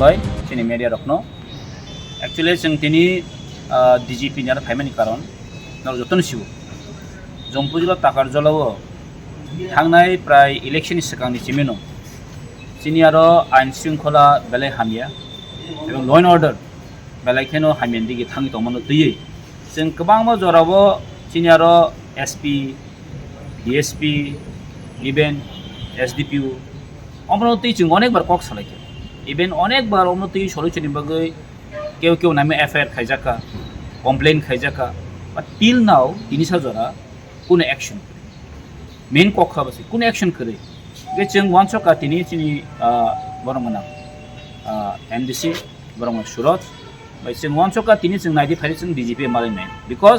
Baik, sini media rokno. Actually, sing tini DGP nyara faimani karon, nol joton siu. Jompujula takar jolawo, hangnai prai election sekang ni cimeno. Sini aro ain singkhola belai hamia, ebong law and order belai keno hamian digi thangi tomano tuye. Sing kebang mo jorawo sini aro SP, DSP, even SDPU. Omno tui chung onek bar kok salai. Even অনেক বার উন্নতি solution বাগৈ কেউ কেউ নামে FIR খাইজাকা complain খাইজাকা but till now জিনিসা জরা কোনো অ্যাকশন করে মেন কক্ষা বাসি কোনো অ্যাকশন করে গে जों ওয়ানসকা তিনি চিনি বরমনা এমডিসি বরমনা সুরজ বাই जों ওয়ানসকা তিনি जों নাইদি ফাইল जों ডিজিপি মারিনাই বিকজ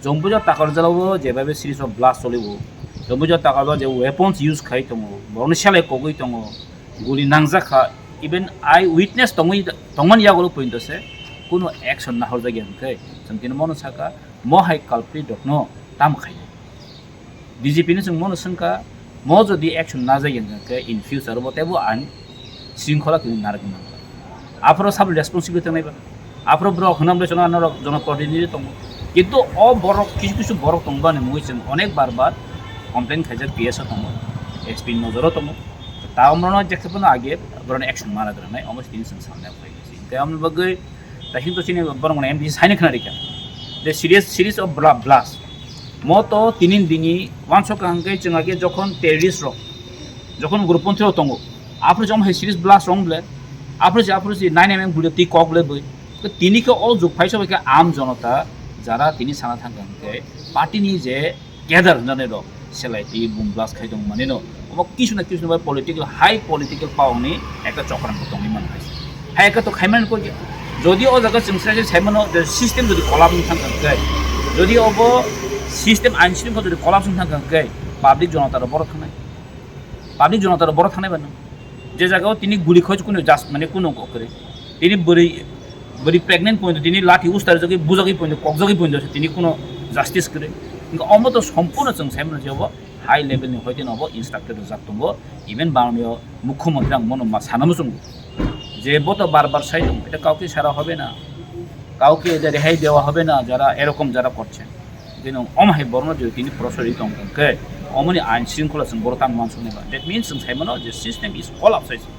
জম্বুজা টাকার জালাবো যেভাবে সিরিজ অফ ব্লাস্ট চলিব জম্বুজা টাকার যে ওয়েপন্স ইউজ খাই দङ বরনশালে কগৈ দङ গুলি নাংজাখা even I witness tongman yagolo point ase kuno action na horja gen kai sangkin mono saka mo hai culprit dokno tam khai DGP ni sung mono sangka mo jodi action na jagen kai in future botebo an singkhola kin nargin apro sab responsibility nai ba apro bro khonam le jona narok jona coordinator tong kintu o borok kisu borok tongba ne moi sing onek bar complaint khaijak PS tong SP nojoro tong তা আমরা দেখতে পানো আগে বরং action মারা ধরে নাই almost তিন song সামনে হয়ে গেছে তাই আমরা বগে তাই কিন্তু চিনি বরং এমডি সাইনে খানা রেখা যে সিরিজ অফ ব্লাস্ট মতো তিন দিনই ওয়ানস কাঙ্গে जों আগে যখন টেররিস্ট রক যখন গ্রুপপন্থী তঙ্গ আপনি যখন সিরিজ ব্লাস্ট রং বলে আপনি 9mm বুলে তি কক বলে বই তো তিনিকে অল যোগ ফাই সবাইকে আম জনতা যারা তিনি সানা থাকাঙ্গে পার্টিনি যে গ্যাদার জানে রক সেলাইটি বুম ব্লাস্ট খাইদং মানে ন কিছু না পলিটিক্যাল হাই পলিটিক্যাল পাওনি একটা চক্রান্ত দংনি মনে হয়েছে হ্যাঁ একটা তো খাইমান করি যদিও ও জায়গা जों সাইমানো সিস্টেম যদি কলাপনি থাকাঙ্গে যদি অব সিস্টেম আইন শৃঙ্খলা যদি কলাপনি থাকাঙ্গে পাবলিক জনতার বড় থানায় বানো যে জায়গাও তিনি গুলি খোঁজ কোনো জাস্ট মানে কোনো করে তিনি বড়ি প্রেগনেন্ট পর্যন্ত তিনি লাঠি উস্তার জায়গায় বুজাগি পর্যন্ত ককজাগি পর্যন্ত তিনি কোনো জাস্টিস করে কিন্তু অমত সম্পূর্ণ जों সাইমানো যে হাই লেভেলनि হইতে নব ইনস্ট্রাক্টর জাক দङ ইভেন বাংলাদেশ মুখ্যমন্ত্রী আं মनमा সানামो जों যে বত বারবার সাই দङ এটা কাউকে সারা হবে না কাউকে এদের রেহাই দেওয়া হবে না যারা এরকম যারা করছেন যেন অমাহে বর্ণ যে তিনি প্রসারিত অঙ্কে অমনি আইন শৃঙ্খলা जों বড়তাং মানসুনে বা দ্যাট মিন্স जों সাইমানো যে সিস্টেম ইজ কলাপস হইছে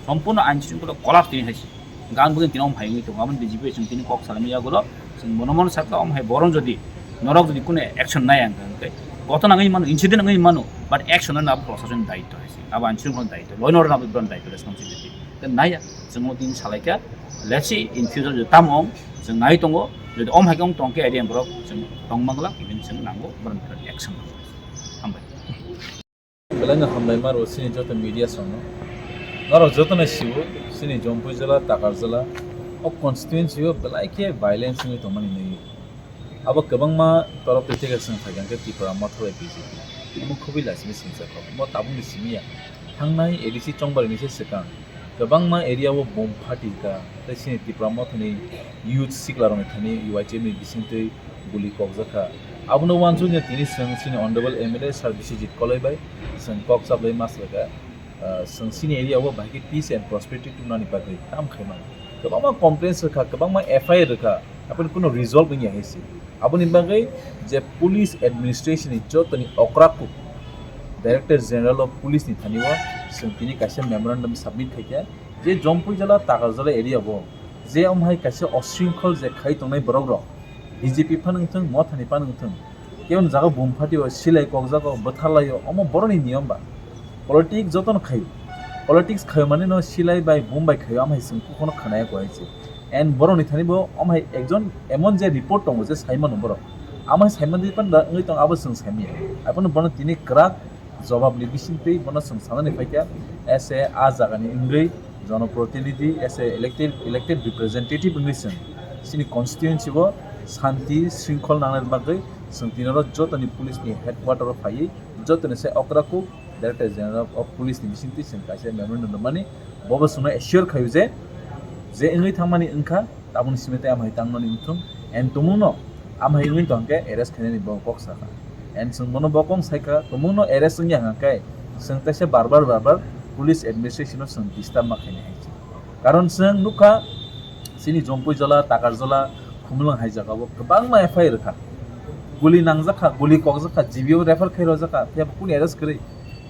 সম্পূর্ণ আইন শৃঙ্খলা কলাপস তিনি হইছে গান বুগিন তিনি অমহাই দङ আমন ডিজিপি जों তিনি কক সালামিয়াগুলো जों মনমন সাকা অমহাই বরণ যদি নরক যদি কোনো অ্যাকশন নাই আঙ্কে ঘটনা নয় মানো ইনসিডেন্ট নয় মানো বাট অ্যাকশনের নাম প্রশাসন দায়িত্ব হয়েছে আবার আইন শৃঙ্খলার দায়িত্ব ল অ্যান্ড অর্ডার নাম দায়িত্ব রেসপন্সিবিলিটি নাইয়া जों दिन सालायका लेट्स सी इन फ्यूचर जो ताम om जों नाय दङ যদি om हाइकं तंके आइडिया ब्रक जों दंमांगला इभेन जों नांगौ बरन एक्शन हामबाय बेलायनो हामनाय मारो सिनि जत मीडिया संनो नारो जतने सिउ सिनि जम्पु जिल्ला ताकार जिल्ला अ कन्स्टिट्युएन्सी बेलायके भाइलेन्स नि तमनि नै अब गोबांमा तरफ दैथायगासिनो थागोनके तिफोरा मथवे बिजेपि म खुबै लासिनि सिंसाखौ म ताबुनि सिमिया थांनाय एडिसि चंबारिनि सिगां गोबांमा एरियाव बम फाटिका सिनि तिफोरा मथनि युथ सिक्लारनि थानि UITM नि बिसिंतै गुलि ककजाखा आबुनो वानजुनि तिनि सिनि अनरेबल एमएलए सार्भिसिजित कलायबाय जों कक साबलाय मासलागा जों सिनि एरियाव बाहायके पीस एन्ड प्रस्पेरिटी टुनानि बागै ताम खायमा गोबांमा कमप्लेन्स रखा गोबांमा FIR रखा আপনি কোনো রিজলভ নিয়ে আইছে আপনি বাকি যে পুলিশ এডমিনিস্ট্রেশন যতনি অকরাকু ডাইরেক্টর জেনারেল অফ পুলিশ नि थानिबो जों तिनि कासे मेमोरेंडम सबमिट खायया जे जम्पुई जिल्ला ताकारजला एरियाबो जे अमहाय कासे अशृंखल जे खाय तंनाय बरग बीजेपी फानंथों म थानि फानंथों केवन जागा बुमफाटियो सिलाय कक जागा बथालायो अम बरनि नियम बा पॉलिटिक्स जतन खाय पॉलिटिक्स खाय माने न सिलाय बाय बुमबाय खाय अमहाय जों कुखनो खानाया गयसे एन बरनि थानिबो अमहाय एकजन एमन जे रिपोर्ट दङ जे साइमन बर अमहाय साइमन दिपन दा ngै तंग आबो जों साइमिया आपन बन तिनि क्राक जवाब लिबिसिंतै बन जों सानानै फायका एसे आ जागानि इंगै जनप्रतिनिधि एसे इलेक्टेड रिप्रेजेंटेटिव इंगैसन सिनि कन्स्टिट्युएन्सिबो शांति श्रृंखल नांनाय बागै जों तिनरो जतनि पुलिसनि हेडक्वार्टर फायै जतनि से अक्राकु डाइरेक्टर जनरल अफ पुलिसनि बिसिंतै जों कासे मेमोरेंडम माने बबो सुनो एश्योर खायो जे इंगै थांमानि इंखा ताबुन सिमेते आमहाय तांमानि उथुम एन तुमुनो आमहाय इंगै तंके एरेस्ट खायनि बकक साखा एन जों मनो बकं सायका तुमुनो एरेस्ट जों यांगाय जों तसे बार बार पुलिस एडमिनिस्ट्रेशन जों डिस्टार्ब माखायनि हायसे कारण जों नुखा सिनि जम्पुई जिल्ला ताकारजला खुमलुं हायजागाबो गोबां मा एफआईआर खा गुलि नांजाखा गुलि ककजाखा जीबीओ रेफार खायरो जाखा फेब कुन एरेस्ट करै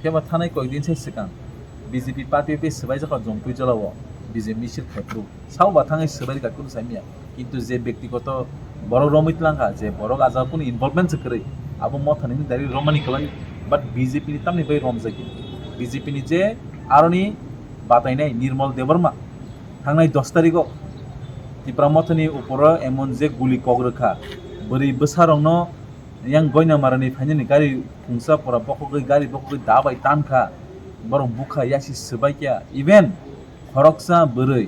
फेब थानाय कय दिन से सिगां बीजेपी पार्टी पे सबाय जाखा जम्पुई जिल्लाव बीजेपी मिसिल खायफ्रु साव बाथाङै सबाय गाकुन सामिया किन्तु जे व्यक्तिगत बरक रमित लांगा जे बरक आजा कुन इनवॉल्वमेंट करै आबो म थानि दारि रमानि कलाय बाट बीजेपी नि तामनि बै रम जायि बीजेपी नि जे आरनि बातायनाय निर्मल देवर्मा थांनाय 10 तारिखआव तिप्रामथनि ऊपर एमन जे गुलि कग्रखा बोरै बोसारंनो यां गयना मारानि फाइननि गारि फुंसा परा बखगै गारि बखगै दाबाय तानखा बरं बुखा यासि सबायकिया इभेन खरकसा बोरै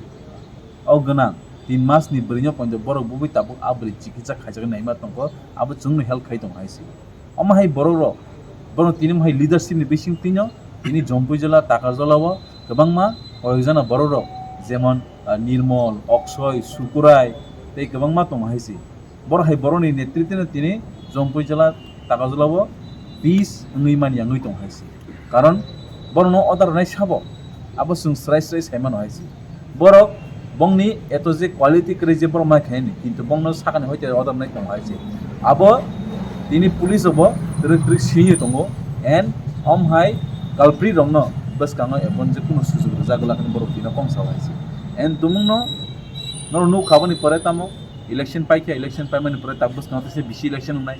औ गोनां 3 मासनि बोरैनो पन्ज बरक बुबै ताबु आबरि चिकित्सा खायजागै नायमा तंको आबो जोंनो हेल्प खाय दं हायसि अमाहाय बरक बरं तिनिमहाय लिडारशिपनि बिसिं तिनो तिनि जम्पुई जिल्ला ताकारजलाव गोबांमा कयजना बरक जेमन निर्मल अक्षय सुकुराय ते गोबांमा दं हायसि बरहाय बरनि नेतृत्वनो तिनि जम्पुई जिल्ला ताकारजलाव पीस ngैमानि ngै दं हायसि कारण बरनो अदार नाय साबो आबो जों स्राय सायमान हायसि बरक बंनि एतो जे क्वालिटी करे जे बर मा खायनि किन्तु बंनो साखानि होइते अदार नाय दं हायसि आबो तिनि पुलिस अब रिट्रिक सिनि दङ एन अमहाय कालप्रि रंनो बस काङो एपन जे कुनु सुजुग जागलाखन बर बिना कम सावायसि एन तुमुंनो नो खाबनि परे तामो इलेक्शन पाइके इलेक्शन पाइमानि परे ताबस काङो से बिसि इलेक्शन नाय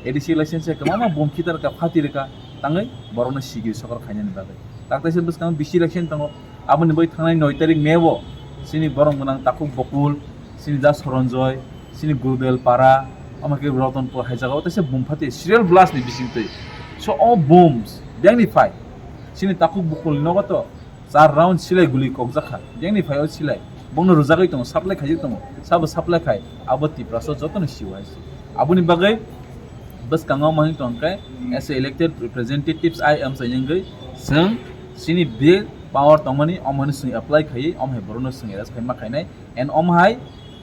एडिसि इलेक्शन से कमामा बमखितार का फातिरका ताङै बरनो सिगि सरकार खायनि बागै ताकतेसे बस काङो बिसि इलेक्शन दङ आबनि बै थांनाय 9 तारिख मेवो सिनि बरं गोनां ताकु बकुल सिनि जा सरनजय सिनि गुरुदेल पारा আমাকে রতনপুর হাইজাগাও তাসে বুমফাতে সিরিয়াল ব্লাস্ট নি বিসিংতে সো অল বুমস ব্যাংনিফাই সিনি তাকু বুকুল নগত 4 রাউন্ড সিলাই গুলি ককজাখা ব্যাংনিফাই ও সিলাই বংনো রোজাগাই দङ সাপ্লাই খাইजि दङ साबो साप्लाई खाय आबति प्रासो जतन सिवायसि आबुनि बागै बस काङाव माहिं तंकाय as elected representatives I am सायंगै जों सिनि बे पावर तंमानि अमहानि सिं एप्लाई खायै अमहाय बरनो सिं एरेस्ट खायमा खायनाय एन अमहाय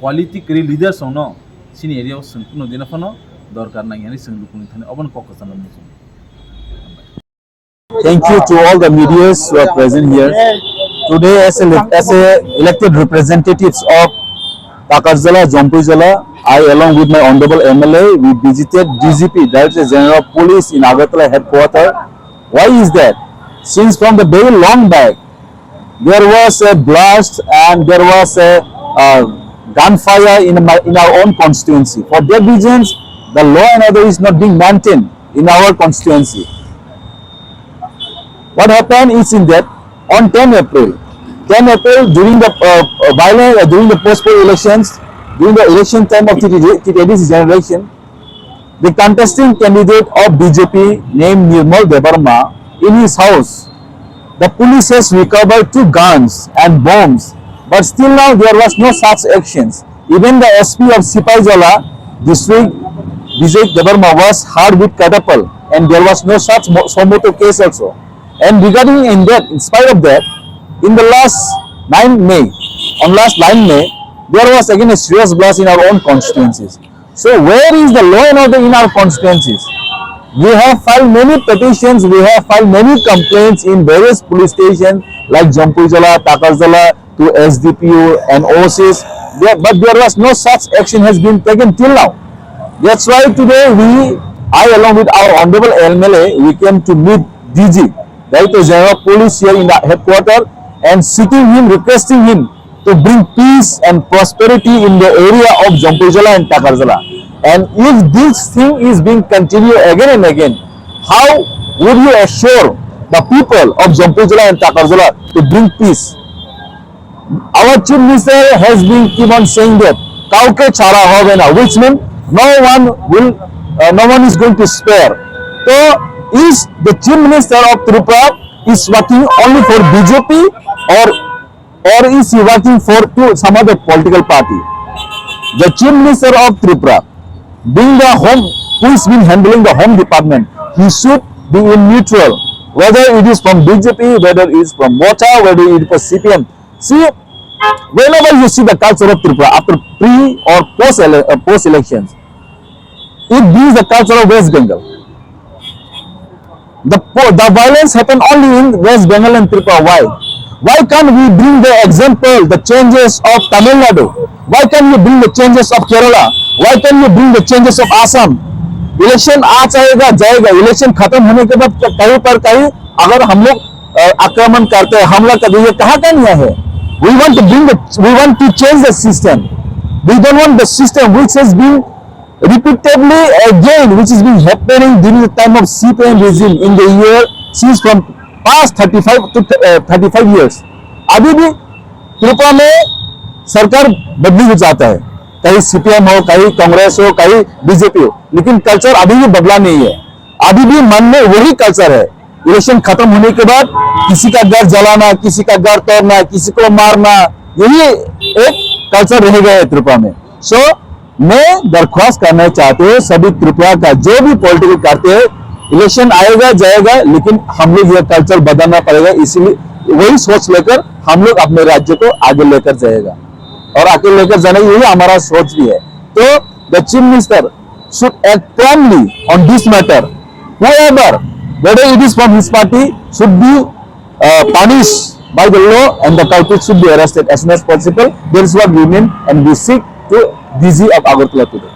क्वालिटी क्रि लीडर्स नो सिनि एरियाव संपूर्ण दिनफनो दरकार नायनानै जों लुकुनि थाने अबन ककसान मुजु Thank you to all the medias who are present here. Today, as elected representatives of Takarjala, Jompuy Jilla, I, along with my honorable MLA, we visited DGP, Director General of Police in Agartala headquarters. Why is that? Since from the very long back, there was a blast and there was a gunfire in our own constituency. For that reasons, the law and order is not being maintained in our constituency. What happened is in that on 10 April during the during the post-poll elections, during the election time of TTDC generation, the contesting candidate of BJP named Nirmal Devarma, in his house, the police has recovered 2 guns and bombs, but still now there was no such actions. Even the SP of Sipajala district, Vijay Devarma, was hard with catapult, and there was no such Somoto case also. And regarding in spite of that, in the last 9 May, there was again a serious blast in our own constituencies. So where is the law and order in our constituencies? We have filed many petitions, we have filed many complaints in various police stations like Jompuy Jilla, Takarjala, to SDPU and OCs but there was no such action has been taken till now. That's why today I along with our honorable MLA, we came to meet DG, Director General of Police here in the headquarters, and seeking him, requesting him to bring peace and prosperity in the area of Jampujala and Takarzala. And if this thing is being continued again and again, how would you assure the people of Jampujala and Takarzala to bring peace? Our Chief Minister has been keep on saying that kauke chara hobe na, which means no one is going to spare. So is the Chief Minister of Tripura is working only for BJP or is he working for some other political party? The Chief Minister of Tripura, being the home, who has been handling the home department, he should be in neutral, whether it is from BJP, whether it is from MOTA, whether it is from CPM. See, whenever you see the culture of Tripura after pre or post elections, it brings the culture of West Bengal. The violence happened only in West Bengal and Tripura. Why? Why can't we bring the example, the changes of Tamil Nadu? Why can't you bring the changes of Kerala? Why can't you bring the changes of Assam? Election आ जाएगा जाएगा, election खत्म होने के बाद कहीं पर कहीं अगर हम लोग आक्रमण करते हैं, हमला करते हैं, ये कहाँ का नहीं है? We want to change the system. We don't want the system which has been repeatedly again, which has been happening during the time of CPM regime in the year since from past 35 years. अभी भी त्रिपुरा में सरकार बदली हो जाता है, कहीं CPM हो, कहीं कांग्रेस हो, कहीं बीजेपी हो, लेकिन कल्चर अभी भी बदला नहीं है. अभी भी मन में वही कल्चर है. इलेक्शन खत्म होने के बाद किसी का घर जलाना, किसी का घर तोड़ना, किसी को मारना, यही एक कल्चर रह गया है त्रिपुरा में. सो मैं दरख्वास्त करना चाहते हैं सभी त्रिपुरा का, जो भी पॉलिटिकल करते हैं, इलेक्शन आएगा जाएगा, लेकिन हम लोग ये कल्चर बदलना पड़ेगा. इसीलिए वही सोच लेकर हम लोग अपने राज्य को आगे लेकर जाएगा और आगे लेकर जाने यही हमारा सोच भी है. तो the chief minister should act promptly on this matter. Whoever, whether it is from his party, should be punished by the law and the culprit should be arrested as soon as possible. That is what we mean, and we seek to DG of Agartala today.